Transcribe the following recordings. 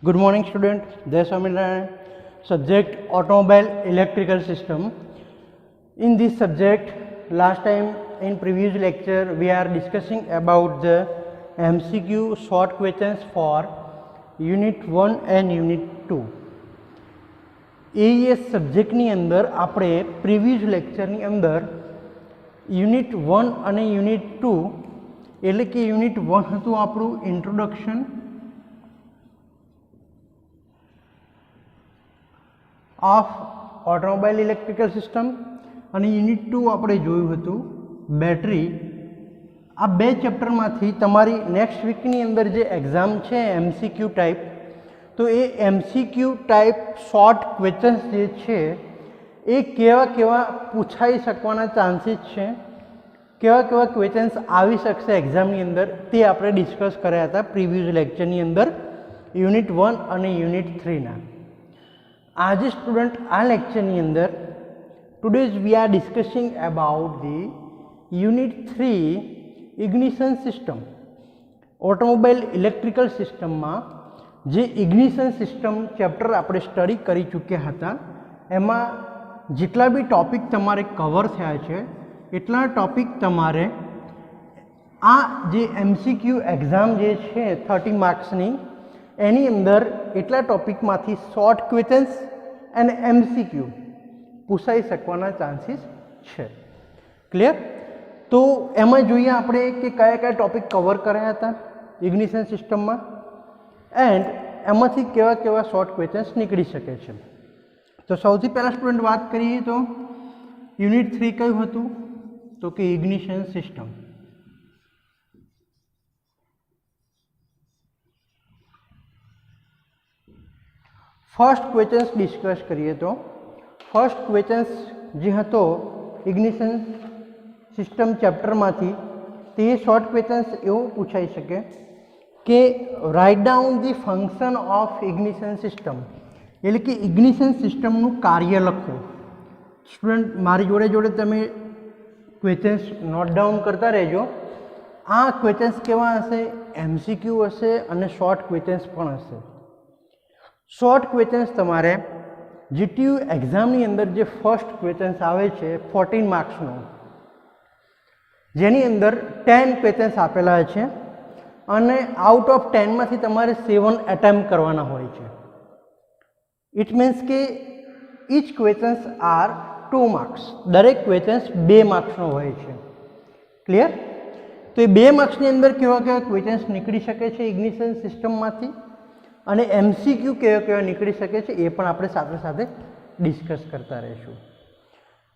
Good morning, student. Jai Swaminarayan. Subject automobile electrical system. In this subject, last time in previous lecture we are discussing about the MCQ short questions for Unit 1 and Unit 2. AES subject ની અંદર આપણે previous લેક્ચરની અંદર unit 1 અને unit 2 એટલે કે unit 1 હતું આપણું introduction of automobile electrical system અને યુનિટ 2 આપણે જોયું હતું બેટરી. આ બે ચેપ્ટરમાંથી તમારી નેક્સ્ટ વીકની અંદર જે એક્ઝામ છે MCQ ટાઈપ, તો એ MCQ ટાઈપ શોર્ટ ક્વેશ્ચન્સ જે છે એ કેવા પૂછાઈ શકવાના ચાન્સીસ છે, કેવા ક્વેશ્ચન્સ આવી શકશે એક્ઝામની અંદર, તે આપણે ડિસ્કસ કર્યા હતા પ્રીવિયસ લેક્ચરની અંદર યુનિટ 1 અને યુનિટ 3ના. આજે સ્ટુડન્ટ આ લેક્ચરની અંદર today's we are discussing about the unit 3 ignition system. Automobile electrical સિસ્ટમમાં જે ઇગ્નિશન સિસ્ટમ ચેપ્ટર આપણે સ્ટડી કરી ચૂક્યા હતા એમાં જેટલા બી ટૉપિક તમારે કવર થયા છે એટલા ટૉપિક તમારે આ જે MCQ એક્ઝામ જે છે 30 માર્ક્સની એની અંદર એટલા ટૉપિકમાંથી શોર્ટ ક્વેશ્ચન્સ અને MCQ પૂછાઈ શકવાના ચાન્સીસ છે. ક્લિયર? તો એમાં જોઈએ આપણે કે કયા ટૉપિક કવર કર્યા હતા ઇગ્નિશન સિસ્ટમમાં એન્ડ એમાંથી કેવા શોર્ટ ક્વેશ્ચન્સ નીકળી શકે છે. તો સૌથી પહેલાં સ્ટુડન્ટ વાત કરીએ તો યુનિટ 3 કયું હતું? તો કે ignition system. First questions discuss કરીએ તો ફર્સ્ટ ક્વેશ્ચન્સ જે હતો ઇગ્નિશન સિસ્ટમ ચેપ્ટરમાંથી, તે શોર્ટ ક્વેશ્ચન્સ એવું પૂછાઈ શકે કે write down the function of ignition system, એટલે કે ઇગ્નિશન સિસ્ટમનું કાર્ય લખો. સ્ટુડન્ટ મારી જોડે તમે ક્વેશ્ચન્સ નોટ ડાઉન કરતા રહેજો. આ ક્વેશ્ચન્સ કેવા હશે? MCQ હશે અને શોર્ટ ક્વેશ્ચન્સ પણ હશે. શોર્ટ ક્વેશ્ચન્સ તમારે GTU એક્ઝામની અંદર જે ફર્સ્ટ ક્વેશ્ચન્સ આવે છે 14 માર્ક્સનો, જેની અંદર 10 ક્વેશ્ચન્સ આપેલા છે અને આઉટ ઓફ 10માંથી તમારે 7 એટેમ્પ્ટ કરવાના હોય છે. ઇટ મીન્સ કે ઇચ ક્વેશ્ચન્સ આર 2 માર્ક્સ. દરેક ક્વેશ્ચન્સ 2 માર્ક્સનો હોય છે. ક્લિયર? તો એ 2 માર્ક્સની અંદર કેવા ક્વેશ્ચન્સ નીકળી શકે છે ઇગ્નિશન સિસ્ટમમાંથી અને MCQ કેવા નીકળી શકે છે એ પણ આપણે સાથે ડિસ્કસ કરતા રહીશું.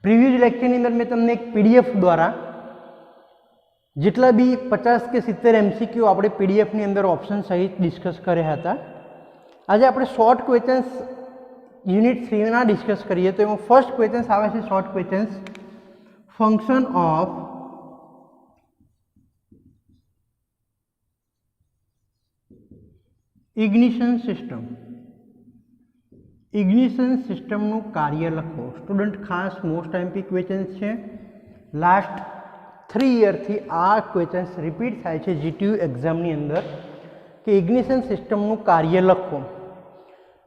પ્રીવિયસ લેક્ચરની અંદર મેં તમને એક PDF દ્વારા જેટલા બી 50 કે 70 MCQ આપણે PDFની અંદર ઓપ્શન સહિત ડિસ્કસ કર્યા હતા. આજે આપણે શોર્ટ ક્વેશ્ચન્સ યુનિટ 3ના ડિસ્કસ કરીએ તો એમાં ફર્સ્ટ ક્વેશ્ચન્સ આવે છે short questions function of ignition system. Ignition સિસ્ટમનું કાર્ય લખો. સ્ટુડન્ટ ખાસ મોસ્ટ MP ક્વેશ્ચન્સ છે. લાસ્ટ 3 યરથી આ ક્વેશ્ચન્સ રિપીટ થાય છે GTU એક્ઝામની અંદર કે ઇગ્નિશન સિસ્ટમનું કાર્ય લખો.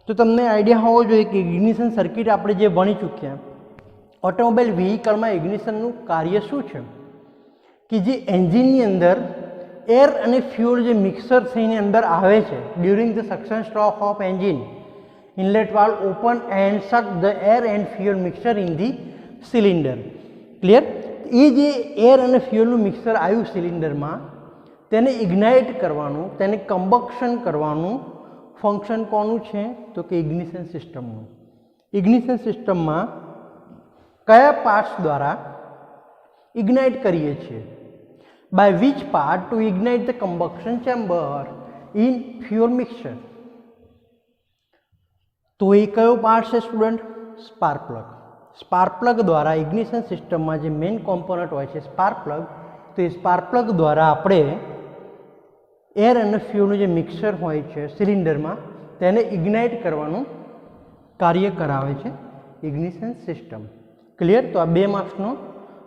તો તમને આઈડિયા હોવો જોઈએ કે ઇગ્નિશન સર્કિટ આપણે જે ભણી ચૂક્યા, ઓટોમોબાઈલ વ્હીકલમાં ઇગ્નિશનનું કાર્ય શું છે કે જે એન્જિનની અંદર એર અને ફ્યુઅલ જે મિક્સર થઈને અંદર આવે છે during the suction stroke of engine, inlet valve open and shut the air and fuel mixer in the cylinder. Clear? એ જે એર અને ફ્યુઅલનું મિક્સર આવ્યું સિલિન્ડરમાં, તેને ઇગ્નાઇટ કરવાનું, તેને કમ્બક્શન કરવાનું ફંક્શન કોનું છે? તો કે ઇગ્નિશન સિસ્ટમનું. ઇગ્નિશન સિસ્ટમમાં કયા પાર્ટ્સ દ્વારા ઇગ્નાઇટ કરીએ છીએ? By which part to ignite the combustion chamber in fuel mixer? તો એ કયો પાર્ટ છે student? Spark plug. Spark plug દ્વારા ઇગ્નિશન સિસ્ટમમાં જે મેઇન કોમ્પોનન્ટ હોય છે સ્પાર્ક પ્લગ, તો એ સ્પાર્ક પ્લગ દ્વારા આપણે એર અને ફ્યુઅલનું જે મિક્સર હોય છે સિલિન્ડરમાં તેને ઇગ્નાઇટ કરવાનું કાર્ય કરાવે છે ઇગ્નિશન સિસ્ટમ. ક્લિયર? તો આ 2 માર્ક્સનો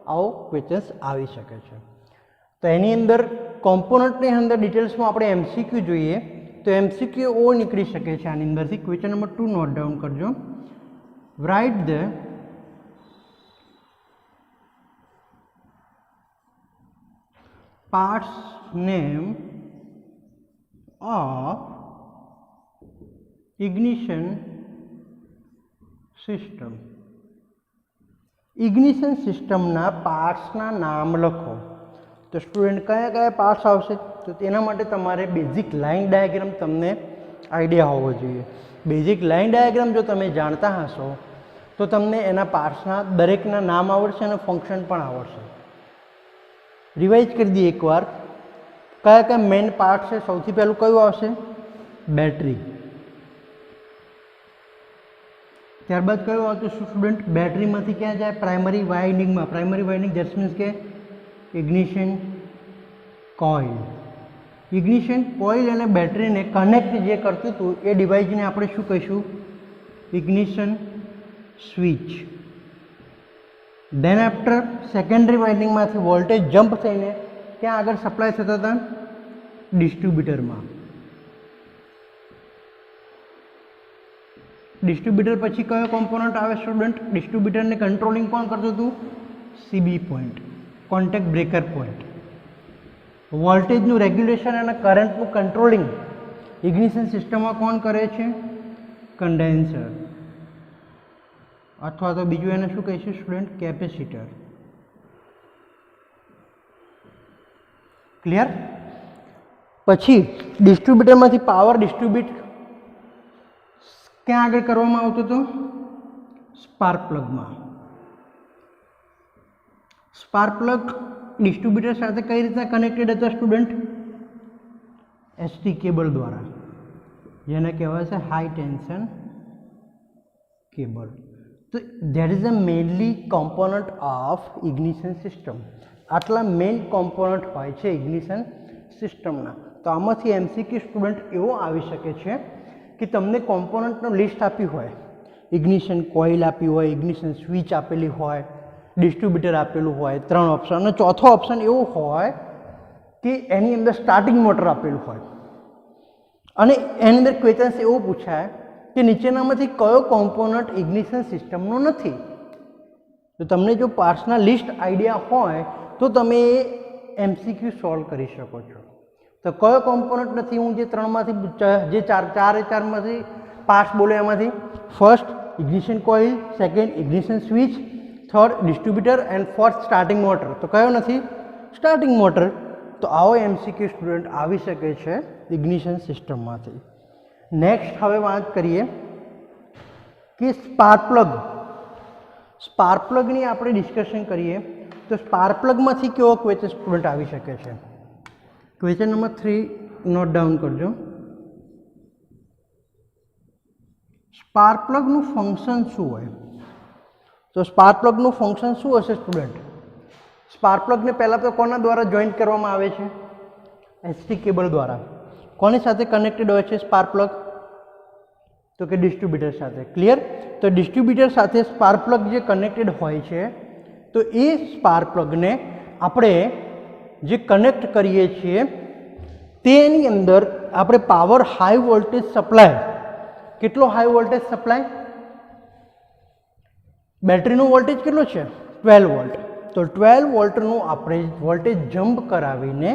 આવો ક્વેશ્ચન્સ આવી શકે છે. તો એની અંદર કોમ્પોનન્ટની અંદર ડિટેલ્સમાં આપણે MCQ જોઈએ તો MCQ ઓ નીકળી શકે છે આની અંદરથી. ક્વેશ્ચન નંબર 2 નોટ ડાઉન કરજો. Write the parts name of ignition system. Ignition સિસ્ટમના પાર્ટ્સના નામ લખો. તો સ્ટુડન્ટ કયા કયા પાર્ટ્સ આવશે? તો તેના માટે તમારે બેઝિક લાઇન ડાયાગ્રામ તમને આઈડિયા હોવો જોઈએ. બેઝિક લાઇન ડાયાગ્રામ જો તમે જાણતા હશો તો તમને એના પાર્ટ્સના દરેકના નામ આવડશે અને ફંક્શન પણ આવડશે. રિવાઇઝ કરી દઈએ એકવાર. કયા કયા મેઇન પાર્ટ છે? સૌથી પહેલું કયું આવશે? બેટરી. ત્યારબાદ કયું આવતું સ્ટુડન્ટ? બેટરીમાંથી ક્યાં જાય? પ્રાઇમરી વાઇન્ડિંગમાં. પ્રાઇમરી વાઇન્ડિંગ ધેટ મીન્સ કે ઇગ્નિશન કોઇલ. ઇગ્નિશન કોઇલ અને બેટરીને કનેક્ટ જે કરતું હતું એ ડિવાઇસને આપણે શું કહીશું? Ignition switch. Then after secondary વાઇન્ડિંગમાંથી વોલ્ટેજ જમ્પ થઈને ક્યાં આગળ સપ્લાય થતા હતા? ડિસ્ટ્રીબ્યુટરમાં. ડિસ્ટ્રીબ્યુટર પછી કયો કોમ્પોનન્ટ આવે સ્ટુડન્ટ? ડિસ્ટ્રીબ્યુટરને કંટ્રોલિંગ કોણ કરતું હતું? CB point, contact breaker point. વોલ્ટેજનું રેગ્યુલેશન અને કરંટનું કંટ્રોલિંગ ઇગ્નિશન સિસ્ટમમાં કોણ કરે છે? કન્ડેન્સર, અથવા તો બીજું એને શું કહીશું સ્ટુડન્ટ? કેપેસિટર. ક્લિયર? પછી ડિસ્ટ્રીબ્યુટરમાંથી પાવર ડિસ્ટ્રીબ્યુટ ક્યાં આગળ કરવામાં આવતું હતું? સ્પાર્ક પ્લગમાં. સ્પાર્ક પ્લગ ડિસ્ટ્રીબ્યુટર સાથે કઈ રીતના કનેક્ટેડ હતા સ્ટુડન્ટ? ST કેબલ દ્વારા, જેને કહેવાય છે હાઈ ટેન્શન કેબલ. તો that is a mainly component of ignition system. આટલા મેઇન કોમ્પોનન્ટ હોય છે ઇગ્નિશન સિસ્ટમના. તો આમાંથી MCQ સ્ટુડન્ટ એવો આવી શકે છે કે તમને કોમ્પોનન્ટનું લિસ્ટ આપી હોય, ઇગ્નિશન કોઇલ આપી હોય, ઇગ્નિશન સ્વિચ આપેલી હોય, ડિસ્ટ્રીબ્યુટર આપેલું હોય, 3 ઓપ્શન, અને ચોથો ઓપ્શન એવો હોય કે એની અંદર સ્ટાર્ટિંગ મોટર આપેલું હોય અને એની અંદર ક્વેશ્ચન્સ એવો પૂછાય કે નીચેનામાંથી કયો કોમ્પોનન્ટ ઇગ્નિશન સિસ્ટમનો નથી. તો તમને જો પાર્ટ્સના લિસ્ટ આઈડિયા હોય તો તમે એ MCQ સોલ્વ કરી શકો છો. તો કયો કોમ્પોનન્ટ નથી? હું જે 3માંથી જે ચારમાંથી પાર્ટ્સ બોલે એમાંથી first ignition coil, second ignition switch, third distributor and fourth starting motor. તો કયો નથી? Starting motor. તો આવો MCQ સ્ટુડન્ટ આવી શકે છે ઇગ્નિશન સિસ્ટમમાંથી. નેક્સ્ટ હવે વાત કરીએ કે સ્પાર્ક પ્લગ. સ્પાર્ક પ્લગની આપણે ડિસ્કશન કરીએ તો સ્પાર્ક પ્લગમાંથી કેવો ક્વેશ્ચન સ્ટુડન્ટ આવી શકે છે? ક્વેશ્ચન નંબર 3 નોટ ડાઉન કરજો. સ્પાર્ક પ્લગનું ફંક્શન શું હોય? તો સ્પાર્ક પ્લગનું ફંક્શન શું હશે સ્ટુડન્ટ? સ્પાર્ક પ્લગને પહેલાં તો કોના દ્વારા જોઈન્ટ કરવામાં આવે છે? ST કેબલ દ્વારા. કોની સાથે કનેક્ટેડ હોય છે સ્પાર્ક પ્લગ? તો કે ડિસ્ટ્રીબ્યુટર સાથે. ક્લિયર? તો ડિસ્ટ્રીબ્યુટર સાથે સ્પાર્ક પ્લગ જે કનેક્ટેડ હોય છે તો એ સ્પાર્ક પ્લગને આપણે જે કનેક્ટ કરીએ છીએ તેની અંદર આપણે પાવર હાઈ વોલ્ટેજ સપ્લાય. કેટલો હાઈ વોલ્ટેજ સપ્લાય? બેટરીનો વોલ્ટેજ કેટલો છે? 12 વોલ્ટ. તો 12 વોલ્ટનું આપણે વોલ્ટેજ જમ્પ કરાવીને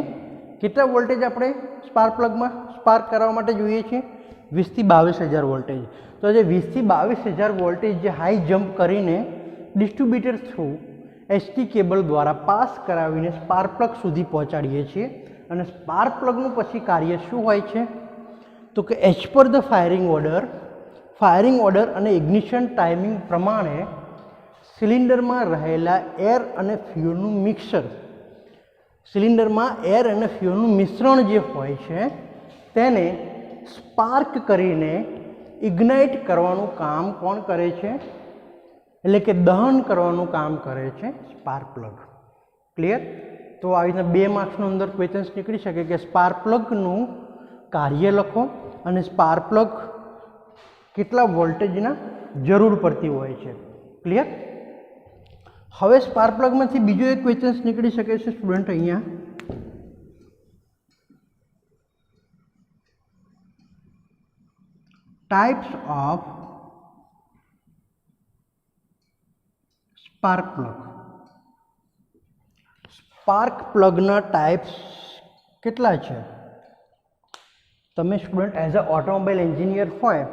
કેટલા વોલ્ટેજ આપણે સ્પાર્ક પ્લગમાં સ્પાર્ક કરાવવા માટે જોઈએ છીએ? 20 થી 22,000 વોલ્ટેજ. તો જે 20 થી 22,000 વોલ્ટેજ જે હાઈ જમ્પ કરીને ડિસ્ટ્રીબ્યુટર થ્રુ ST કેબલ દ્વારા પાસ કરાવીને સ્પાર્ક પ્લગ સુધી પહોંચાડીએ છીએ. અને સ્પાર્ક પ્લગનું પછી કાર્ય શું હોય છે? તો કે as per the firing order અને ઇગ્નિશન ટાઈમિંગ પ્રમાણે સિલિન્ડરમાં રહેલા એર અને ફ્યુઅલનું મિક્સર, સિલિન્ડરમાં એર અને ફ્યુઅલનું મિશ્રણ જે હોય છે તેને સ્પાર્ક કરીને ઇગ્નાઇટ કરવાનું કામ કોણ કરે છે? એટલે કે દહન કરવાનું કામ કરે છે સ્પાર્ક પ્લગ. ક્લિયર? તો આવી રીતના 2 માર્ક્સનો અંદર ક્વેશ્ચન્સ નીકળી શકે કે સ્પાર્ક પ્લગનું કાર્ય લખો અને સ્પાર્ક પ્લગ કેટલા વોલ્ટેજના જરૂર પડતી હોય છે. ક્લિયર? હવે સ્પાર્ક પ્લગમાંથી બીજો એક ક્વેશ્ચન્સ નીકળી શકે છે સ્ટુડન્ટ અહીંયા types of spark plug. Spark પ્લગના ટાઈપ્સ કેટલા છે? તમે student as a automobile engineer હોય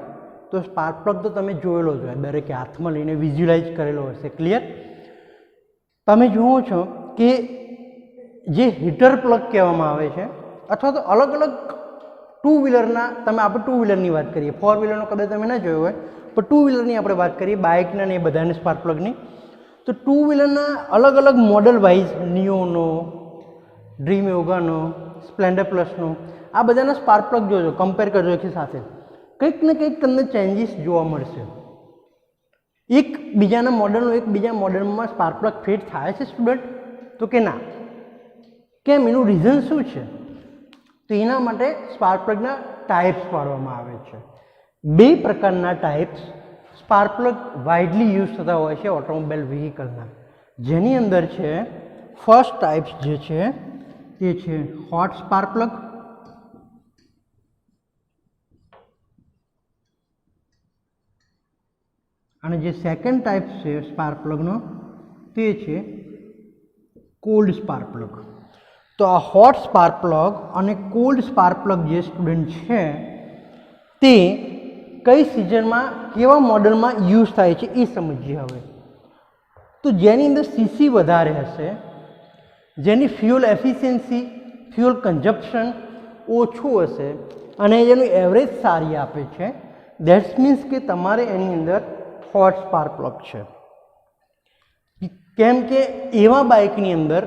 તો સ્પાર્ક પ્લગ તો તમે જોયેલો જ હોય, દરેકે હાથમાં લઈને વિઝ્યુલાઇઝ કરેલો હશે. ક્લિયર? તમે જુઓ છો કે જે હીટર પ્લગ કહેવામાં આવે છે, અથવા તો અલગ અલગ ટુ વ્હીલરના, તમે આપણે ટુ વ્હીલરની વાત કરીએ, ફોર વ્હીલરનો કદાચ તમે ના જોયો હોય, પણ ટુ વ્હીલરની આપણે વાત કરીએ, બાઇકના ને એ બધાને સ્પાર્ક પ્લગની. તો ટુ વ્હીલરના અલગ અલગ મોડલ વાઇઝ, નિયોનો, ડ્રીમ યોગાનો, સ્પ્લેન્ડર પ્લસનો, આ બધાના સ્પાર્ક પ્લગ જોજો, કમ્પેર કરજો એક સાથે, કંઈક ને કંઈક તમને ચેન્જીસ જોવા મળશે. એક બીજાના મોડલનો એક બીજા મોડલમાં સ્પાર્ક પ્લગ ફિટ થાય છે સ્ટુડન્ટ? તો કે ના. કેમ? એનું રીઝન શું છે? તો એના માટે સ્પાર્ક પ્લગના ટાઈપ્સ પાડવામાં આવે છે. બે પ્રકારના types spark plug widely use થતા હોય છે ઓટોમોબાઈલ વ્હીકલના, જેની અંદર છે ફર્સ્ટ ટાઈપ્સ જે છે તે છે હોટ સ્પાર્ક પ્લગ, અને જે સેકન્ડ ટાઈપ છે સ્પાર્ક પ્લગનો તે છે કોલ્ડ સ્પાર્ક પ્લગ. તો આ હોટ સ્પાર્ક પ્લગ અને કોલ્ડ સ્પાર્ક પ્લગ જે સ્ટુડન્ટ છે તે કઈ સિઝનમાં કેવા મોડલમાં યુઝ થાય છે એ સમજીએ હવે. તો જેની અંદર સીસી વધારે હશે, જેની ફ્યુઅલ એફિશિયન્સી, ફ્યુઅલ કન્ઝપ્શન ઓછું હશે અને જેનું એવરેજ સારી આપે છે, દેટ્સ મીન્સ કે તમારે એની અંદર હોટ સ્પાર્ક પ્લગ છે. કેમ કે એવા બાઇકની અંદર,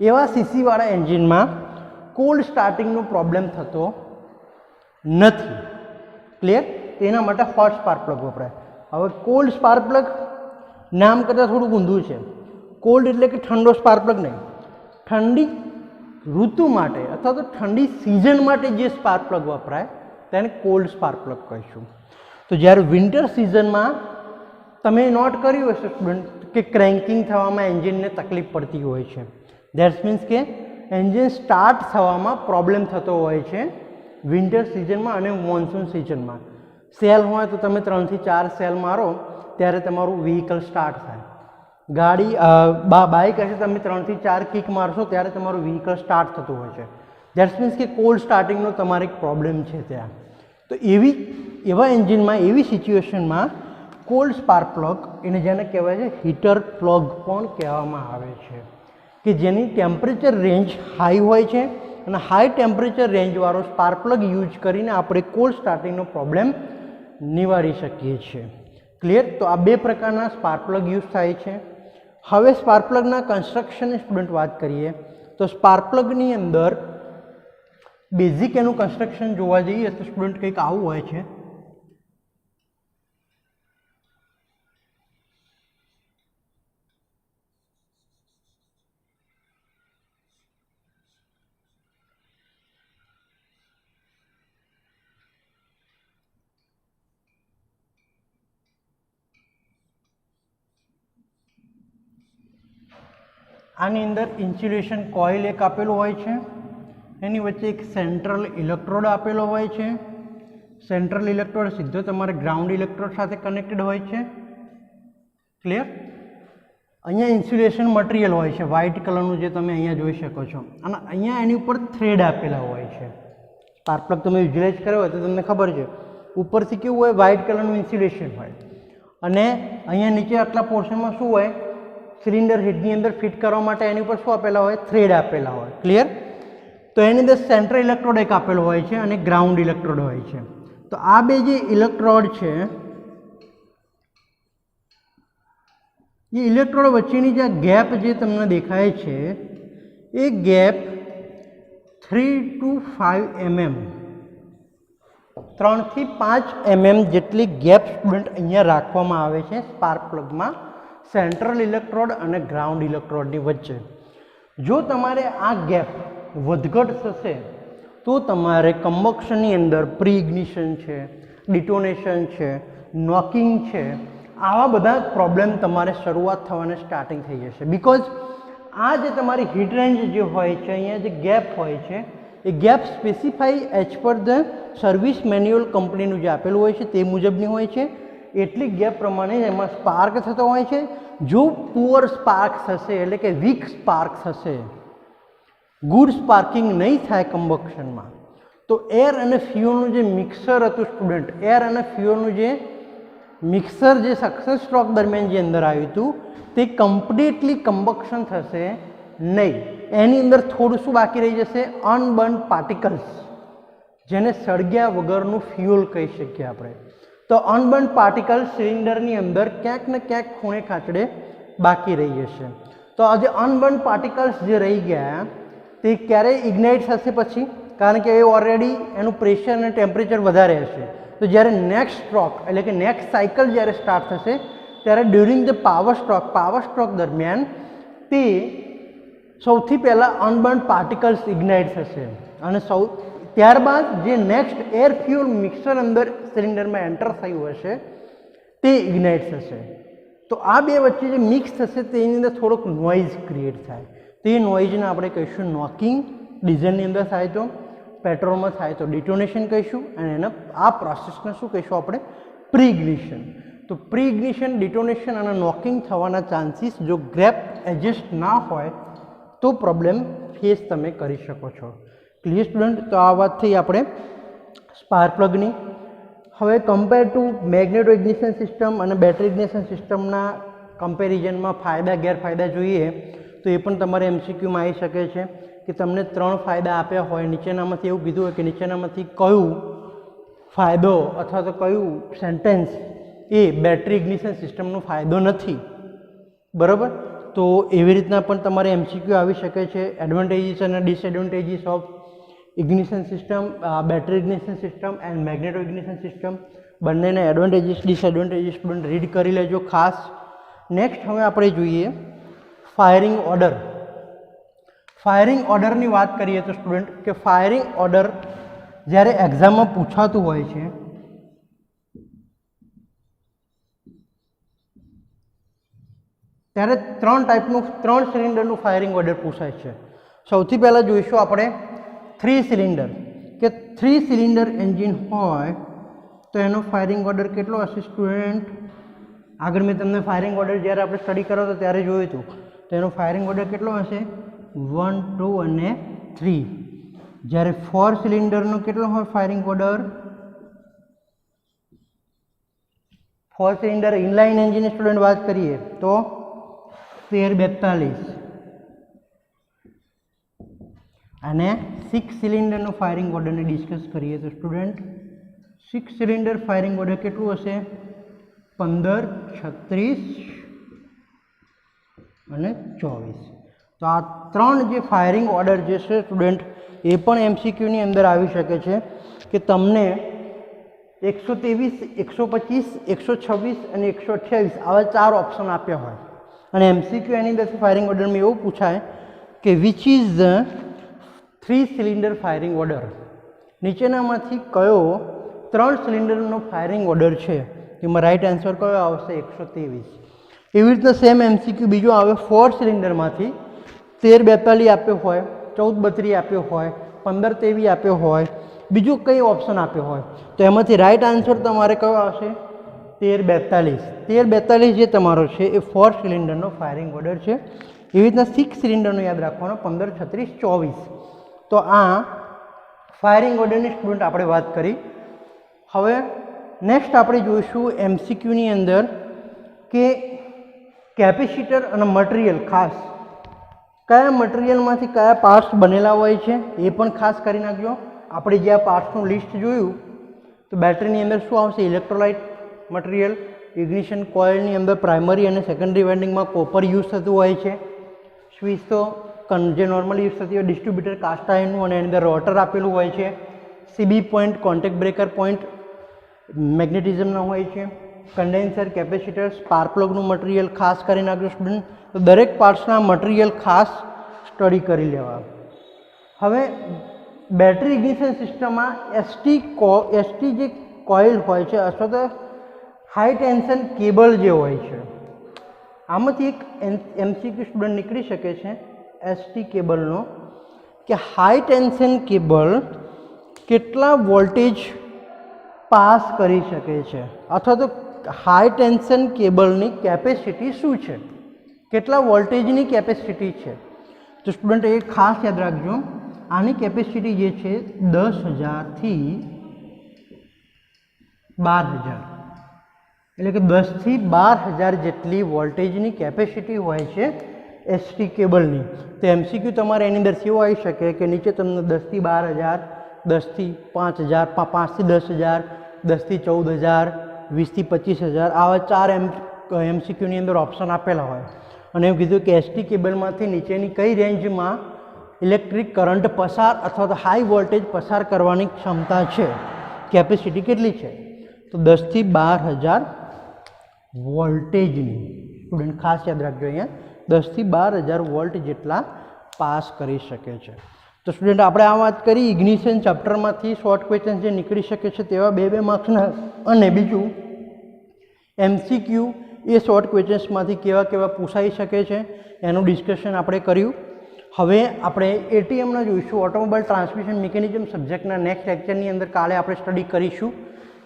એવા સીસીવાળા એન્જિનમાં કોલ્ડ સ્ટાર્ટિંગનો પ્રોબ્લેમ થતો નથી. ક્લિયર? તેના માટે હોટ સ્પાર્ક પ્લગ વપરાય. હવે કોલ્ડ સ્પાર્ક પ્લગ નામ કરતાં થોડુંક ઊંધું છે. કોલ્ડ એટલે કે ઠંડો સ્પાર્ક પ્લગ નહીં, ઠંડી ઋતુ માટે અથવા તો ઠંડી સિઝન માટે જે સ્પાર્ક પ્લગ વપરાય તેને કોલ્ડ સ્પાર્ક પ્લગ કહીશું. તો જ્યારે વિન્ટર સિઝનમાં તમે નોટ કર્યું હશે સ્ટુડન્ટ કે ક્રેન્કિંગ થવામાં એન્જિનને તકલીફ પડતી હોય છે, દેટ્સ મીન્સ કે એન્જિન સ્ટાર્ટ થવામાં પ્રોબ્લેમ થતો હોય છે વિન્ટર સિઝનમાં અને મોન્સૂન સિઝનમાં. સેલ હોય તો તમે 3 થી 4 સેલ મારો ત્યારે તમારું વ્હીકલ સ્ટાર્ટ થાય. ગાડી બાઇક હશે, તમે 3 થી 4 કિક મારશો ત્યારે તમારું વ્હીકલ સ્ટાર્ટ થતું હોય છે. દેટ્સ મીન્સ કે કોલ્ડ સ્ટાર્ટિંગનો તમારે એક પ્રોબ્લેમ છે ત્યાં. તો એવા એન્જિનમાં, એવી સિચ્યુએશનમાં કોલ્ડ સ્પાર્ક પ્લગ, એને જેને કહેવાય છે હીટર પ્લગ પણ કહેવામાં આવે છે, કે જેની ટેમ્પરેચર રેન્જ હાઈ હોય છે અને હાઈ ટેમ્પરેચર રેન્જવાળો સ્પાર્ક પ્લગ યુઝ કરીને આપણે કોલ્ડ સ્ટાર્ટિંગનો પ્રોબ્લેમ નિવારી શકીએ છીએ. ક્લિયર? તો આ બે પ્રકારના સ્પાર્ક પ્લગ યુઝ થાય છે. હવે સ્પાર્ક પ્લગના કન્સ્ટ્રક્શનની સ્ટુડન્ટ વાત કરીએ તો સ્પાર્ક પ્લગની અંદર બેઝિક એનું કન્સ્ટ્રક્શન જોવા જઈએ તો સ્ટુડન્ટ કંઈક આવું હોય છે. આની અંદર ઇન્સ્યુલેશન કોઇલ એક આપેલું હોય છે, એની વચ્ચે એક સેન્ટ્રલ ઇલેક્ટ્રોડ આપેલો હોય છે. સેન્ટ્રલ ઇલેક્ટ્રોડ સીધો તમારે ગ્રાઉન્ડ ઇલેક્ટ્રોડ સાથે કનેક્ટેડ હોય છે. ક્લિયર? અહીંયા ઇન્સ્યુલેશન મટીરિયલ હોય છે વ્હાઇટ કલરનું, જે તમે અહીંયા જોઈ શકો છો, અને અહીંયા એની ઉપર થ્રેડ આપેલા હોય છે. સ્પાર્ક પ્લગ તમે વિઝ્યુલાઇઝ કર્યો હોય તો તમને ખબર છે, ઉપરથી કેવું હોય, વ્હાઇટ કલરનું ઇન્સ્યુલેશન હોય, અને અહીંયા નીચે આટલા પોર્શનમાં શું હોય, સિલિન્ડર હેડની અંદર ફિટ કરવા માટે એની ઉપર શું આપેલા હોય, થ્રેડ આપેલા હોય. ક્લિયર? તો એની અંદર સેન્ટ્રલ ઇલેક્ટ્રોડ એક આપેલો હોય છે અને ગ્રાઉન્ડ ઇલેક્ટ્રોડ હોય છે. તો આ બે જે ઇલેક્ટ્રોડ છે, એ ઇલેક્ટ્રોડ વચ્ચેની જે ગેપ જે તમને દેખાય છે, એ ગેપ 3 to 5 mm, 3 થી 5 mm જેટલી ગેપ સ્ટુડન્ટ અહીંયા રાખવામાં આવે છે સ્પાર્ક પ્લગમાં, સેન્ટ્રલ ઇલેક્ટ્રોડ અને ગ્રાઉન્ડ ઇલેક્ટ્રોડની વચ્ચે. જો તમારે આ ગેપ વધઘટ થશે તો તમારે કમ્બક્શનની અંદર પ્રી ઇગ્નિશન છે, ડિટોનેશન છે, નોકિંગ છે, આવા બધા પ્રોબ્લેમ તમારે શરૂઆત થવાને સ્ટાર્ટિંગ થઈ જશે. બિકોઝ આ જે તમારી હીટ રેન્જ જે હોય છે, અહીંયા જે ગેપ હોય છે, એ gap specify as per the service manual કંપનીનું જે આપેલું હોય છે તે મુજબની હોય છે, એટલી ગેપ પ્રમાણે એમાં સ્પાર્ક થતો હોય છે. જો પુઅર સ્પાર્ક્સ હશે એટલે કે વીક સ્પાર્ક્સ હશે, ગુડ સ્પાર્કિંગ નહીં થાય કમ્બક્શનમાં, તો એર અને ફ્યુઅલનું જે મિક્સર હતું સ્ટુડન્ટ, એર અને ફ્યુઅલનું જે મિક્સર જે સક્સેસ સ્ટ્રોક દરમિયાન જે અંદર આવ્યું હતું તે કમ્પ્લીટલી કમ્બક્શન થશે નહીં. એની અંદર થોડું શું બાકી રહી જશે? અનબર્ન પાર્ટિકલ્સ, જેને સળગ્યા વગરનું ફ્યુઅલ કહી શકીએ આપણે. તો અનબર્ન પાર્ટિકલ સિલિન્ડરની અંદર ક્યાંક ને ક્યાંક ખૂણે ખાંચડે બાકી રહી જશે. તો આ જે અનબર્ન પાર્ટિકલ્સ જે રહી ગયા તે ક્યારેય ઇગ્નાઇટ થશે પછી, કારણ કે એ ઓલરેડી એનું પ્રેશર અને ટેમ્પરેચર વધારે હશે. તો જ્યારે નેક્સ્ટ સ્ટ્રોક એટલે કે નેક્સ્ટ સાયકલ જ્યારે સ્ટાર્ટ થશે ત્યારે ડ્યુરિંગ ધ પાવર સ્ટ્રોક દરમિયાન તે સૌથી પહેલાં અનબર્ન પાર્ટિકલ્સ ઇગ્નાઇટ થશે અને ત્યારબાદ જે નેક્સ્ટ એર ફ્યુઅલ મિક્સર અંદર સિલિન્ડરમાં એન્ટર થયું હશે તે ઇગ્નાઇટ થશે. તો આ બે વચ્ચે જે મિક્સ થશે તેની અંદર થોડોક નોઇઝ ક્રિએટ થાય. તે નોઇઝને આપણે કહીશું નોકિંગ. ડીઝલની અંદર થાય તો, પેટ્રોલમાં થાય તો ડિટોનેશન કહીશું, અને એના આ પ્રોસેસને શું કહીશું આપણે? Pre ignition. તો પ્રી ઇગ્નિશન, ડિટોનેશન અને નોકિંગ થવાના ચાન્સીસ જો ગેપ એડજસ્ટ ના હોય તો પ્રોબ્લેમ ફેસ તમે કરી શકો છો. Clear student? તો આ વાત થઈ આપણે સ્પાર્ક પ્લગની. હવે compare to magneto ignition system અને બેટરી ઇગ્નિશન સિસ્ટમના કમ્પેરિઝનમાં ફાયદા ગેરફાયદા જોઈએ તો એ પણ તમારે એમસીક્યુમાં આવી શકે છે કે તમને 3 ફાયદા આપ્યા હોય, નીચેનામાંથી એવું કીધું હોય કે નીચેનામાંથી કયું ફાયદો અથવા તો કયું સેન્ટેન્સ એ બેટરી ઇગ્નિશન સિસ્ટમનો ફાયદો નથી, બરાબર? તો એવી રીતના પણ તમારે એમસીક્યુ આવી શકે છે. એડવાન્ટેજીસ અને disadvantages of ignition system, battery ignition system and magneto ignition system, બંનેના એડવાન્ટેજીસ ડિસએડવાન્ટેજીસ સ્ટુડન્ટ રીડ કરી લેજો ખાસ. નેક્સ્ટ હવે આપણે જોઈએ ફાયરિંગ ઓર્ડર. ફાયરિંગ ઓર્ડરની વાત કરીએ તો સ્ટુડન્ટ કે ફાયરિંગ ઓર્ડર જ્યારે એક્ઝામમાં પૂછાતું હોય છે ત્યારે 3 સિલિન્ડરનું ફાયરિંગ ઓર્ડર પૂછાય છે. સૌથી પહેલાં જોઈશું આપણે 3 સિલિન્ડર, કે 3 સિલિન્ડર એન્જિન હોય તો એનો ફાયરિંગ ઓર્ડર કેટલો હશે સ્ટુડન્ટ? આગળ મેં તમને ફાયરિંગ ઓર્ડર જ્યારે આપણે સ્ટડી કરો તો ત્યારે જોયું હતું, તો એનો ફાયરિંગ ઓર્ડર કેટલો હશે? 1, 2 અને 3. જ્યારે 4 સિલિન્ડરનો કેટલો હોય ફાયરિંગ ઓર્ડર? 4 સિલિન્ડર ઇનલાઇન એન્જિનની સ્ટુડન્ટ વાત કરીએ તો 13-42, અને 6 સિલિન્ડરનો ફાયરિંગ ઓર્ડરને ડિસ્કસ કરીએ તો સ્ટુડન્ટ 6 સિલિન્ડર ફાયરિંગ ઓર્ડર કેટલું હશે? 15, 36 અને 24. તો આ 3 જે ફાયરિંગ ઓર્ડર જે છે સ્ટુડન્ટ એ પણ એમસીક્યુની અંદર આવી શકે છે કે તમને 123, 125, 126 અને 128 આવા 4 ઓપ્શન આપ્યા હોય અને એમસીક્યુ એની અંદર ફાયરિંગ ઓર્ડરમાં એવું પૂછાય કે which is the 3 cylinder firing order, નીચેનામાંથી કયો 3 સિલિન્ડરનો ફાયરિંગ ઓર્ડર છે? એમાં રાઈટ આન્સર કયો આવશે? 123. એવી રીતના સેમ એમસીક્યુ બીજો આવે 4 સિલિન્ડરમાંથી 13-42 આપ્યો હોય, 14-32 આપ્યો હોય, 15-23 આપ્યો હોય, બીજું કઈ ઓપ્શન આપ્યો હોય તો એમાંથી રાઈટ આન્સર તમારે કયો આવશે? 13-42. 13-42 જે તમારો છે એ 4 સિલિન્ડરનો ફાયરિંગ ઓર્ડર છે. એવી રીતના 6 સિલિન્ડરનો યાદ રાખવાનો 15, 36, 24. તો આ ફાયરિંગ ઓર્ડરની સ્ટુડન્ટ આપણે વાત કરી. હવે નેક્સ્ટ આપણે જોઈશું એમસીક્યુની અંદર કે કેપેસિટર અને મટીરિયલ, ખાસ કયા મટીરિયલમાંથી કયા પાર્ટ્સ બનેલા હોય છે એ પણ ખાસ કરી નાખજો. આપણે જે આ પાર્ટ્સનું લિસ્ટ જોયું તો બેટરીની અંદર શું આવશે? Electrolyte material. ઇગ્નિશન કોઇલની અંદર પ્રાઇમરી અને સેકન્ડરી વાઇન્ડિંગમાં કોપર યુઝ થતું હોય છે. સ્વિચ તો જે નોર્મલી યુઝ થતી હોય ડિસ્ટ્રીબ્યુટર કાસ્ટ આયર્નનું અને એની અંદર રોટર આપેલું હોય છે. CB point, contact breaker point મેગ્નેટિઝમના હોય છે. કન્ડેન્સર, કેપેસિટર, સ્પાર્ક પ્લગનું મટીરિયલ ખાસ કરી નાખજો સ્ટુડન્ટ. તો દરેક પાર્ટ્સના મટીરિયલ ખાસ સ્ટડી કરી લેવા. હવે બેટરી ઇગ્નિશન સિસ્ટમમાં એસટી જે કોઇલ હોય છે અથવા તો હાઈ ટેન્શન કેબલ જે હોય છે, આમાંથી એક એમસીક્યુ સ્ટુડન્ટ નીકળી શકે છે એસટી કેબલનો, કે હાઈ ટેન્શન કેબલ કેટલા વોલ્ટેજ પાસ કરી શકે છે અથવા તો હાઈ ટેન્શન કેબલની કેપેસિટી શું છે, કેટલા વોલ્ટેજની કેપેસિટી છે. તો સ્ટુડન્ટ એ ખાસ યાદ રાખજો, આની કેપેસિટી જે છે 10,000 થી 12,000, એટલે કે 10 થી 12,000 જેટલી વોલ્ટેજની કેપેસિટી હોય છે એસટી કેબલની. તો એમસીક્યુ તમારે એની અંદર કેવો આવી શકે કે નીચે તમને 10 થી 12,000, 10 થી 5,000, 5 થી 10,000, 10 થી 14,000, 20 થી 25,000 આવા 4 એમસીક્યુની અંદર ઓપ્શન આપેલા હોય. અને એવું કીધું કે એસટી કેબલમાંથી નીચેની કઈ રેન્જમાં ઇલેક્ટ્રિક કરંટ પસાર અથવા તો હાઈ વોલ્ટેજ પસાર કરવાની ક્ષમતા છે, કેપેસિટી કેટલી છે, તો 10 થી 12,000 વોલ્ટેજની. સ્ટુડન્ટ ખાસ યાદ રાખજો, અહીંયા 10 થી 12,000 વોલ્ટ જેટલા પાસ કરી શકે છે. તો સ્ટુડન્ટ આપણે આ વાત કરી ઇગ્નિશન ચેપ્ટરમાંથી શોર્ટ ક્વેશ્ચન જે નીકળી શકે છે તેવા 2 માર્ક્સના, અને બીજું એમસીક્યુ એ શોર્ટ ક્વેશ્ચન્સમાંથી કેવા પૂછાઈ શકે છે એનું ડિસ્કશન આપણે કર્યું. હવે આપણે એટીએમના જોઈશું, ઓટોમોબાઈલ ટ્રાન્સમિશન મિકેનિઝમ સબ્જેક્ટના નેક્સ્ટ લેક્ચરની અંદર કાલે આપણે સ્ટડી કરીશું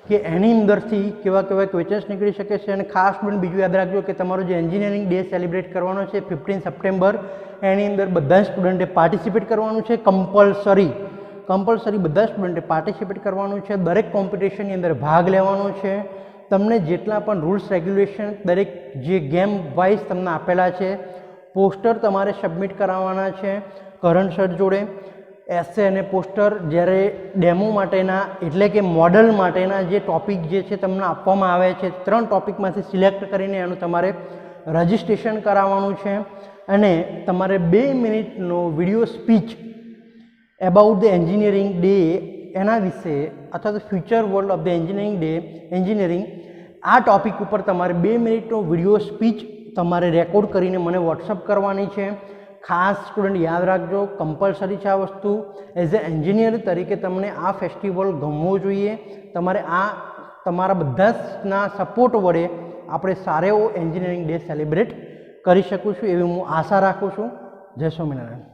કે એની અંદરથી કેવા ક્વેશ્ચન્સ નીકળી શકે છે. અને ખાસ પણ બીજું યાદ રાખજો કે તમારો જે એન્જિનિયરિંગ ડે સેલિબ્રેટ કરવાનો છે 15 સપ્ટેમ્બર, એની અંદર બધા સ્ટુડન્ટે પાર્ટિસિપેટ કરવાનું છે. કમ્પલસરી બધા સ્ટુડન્ટે પાર્ટિસિપેટ કરવાનું છે. દરેક કોમ્પિટિશનની અંદર ભાગ લેવાનો છે. તમને જેટલા પણ રૂલ્સ રેગ્યુલેશન દરેક જે ગેમ વાઇઝ તમને આપેલા છે, પોસ્ટર તમારે સબમિટ કરાવવાના છે કરંટ સર જોડે. એસે અને પોસ્ટર જ્યારે ડેમો માટેના એટલે કે મોડલ માટેના જે ટૉપિક જે છે તમને આપવામાં આવે છે, 3 ટૉપિકમાંથી સિલેક્ટ કરીને એનું તમારે રજિસ્ટ્રેશન કરાવવાનું છે. અને તમારે 2 મિનિટનો video speech about the engineering day એના વિશે અથવા તો future world of the engineering day engineering આ ટૉપિક ઉપર તમારે 2 મિનિટનો વિડીયો સ્પીચ તમારે રેકોર્ડ કરીને મને વોટ્સઅપ કરવાની છે. ખાસ સ્ટુડન્ટ યાદ રાખજો, કમ્પલસરી છે આ વસ્તુ. એઝ એ એન્જિનિયર તરીકે તમને આ ફેસ્ટિવલ ગમવો જોઈએ. તમારે આ તમારા બધાના સપોર્ટ વડે આપણે સારો એવો એન્જિનિયરિંગ ડે સેલિબ્રેટ કરી શકું છું એવી હું આશા રાખું છું. જય સ્વામિનારાયણ.